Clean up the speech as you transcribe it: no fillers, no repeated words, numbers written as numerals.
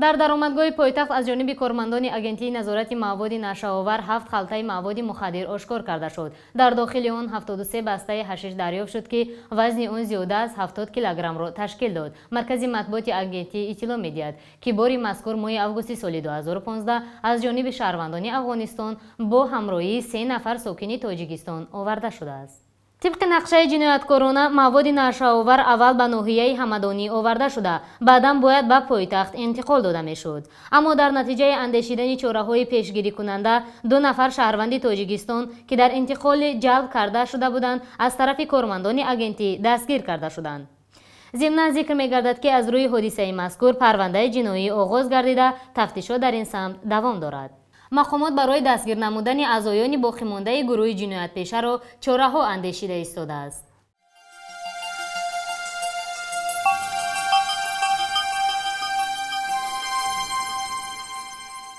در درآمدگاه پایتخت از جانب کارمندان اگنتی نظارت مواد نشه‌آور 7 خلطه مواد مخدر آشکار کرده شد. در داخل آن 73 بسته حشیش دریافت شد که وزن آن زیاده از 70 کیلوگرم را تشکیل داد. مرکز مطبوعات اگنتی اطلاع می‌دهد که بار مذکور ماه اوت سال 2015 از جانب شهروندان افغانستان با همراهی 3 نفر ساکن تاجیکستان آورده شده است. طبق نقشه جنایتکارانه مواد نشه‌آور اول به ناحیه همدانی آورده شده، بعدا باید به پایتخت انتقال داده میشد. اما در نتیجه اندیشیدن چاره‌های پیشگیری کننده 2 نفر شهروند تاجیکستان که در انتقال جلب کرده شده بودند از طرف کارمندان اگنتی دستگیر کرده شدند. ضمن ذکر می‌گردد که از روی حادثه مذکور پرونده جنایی آغاز گردیده تفتیشات در این سمت دوام دارد. مقامات برای دستگیر نمودن اعضایان باقی مانده گروه جنایت پیشه را چاره‌ها اندیشیده ایستاده است.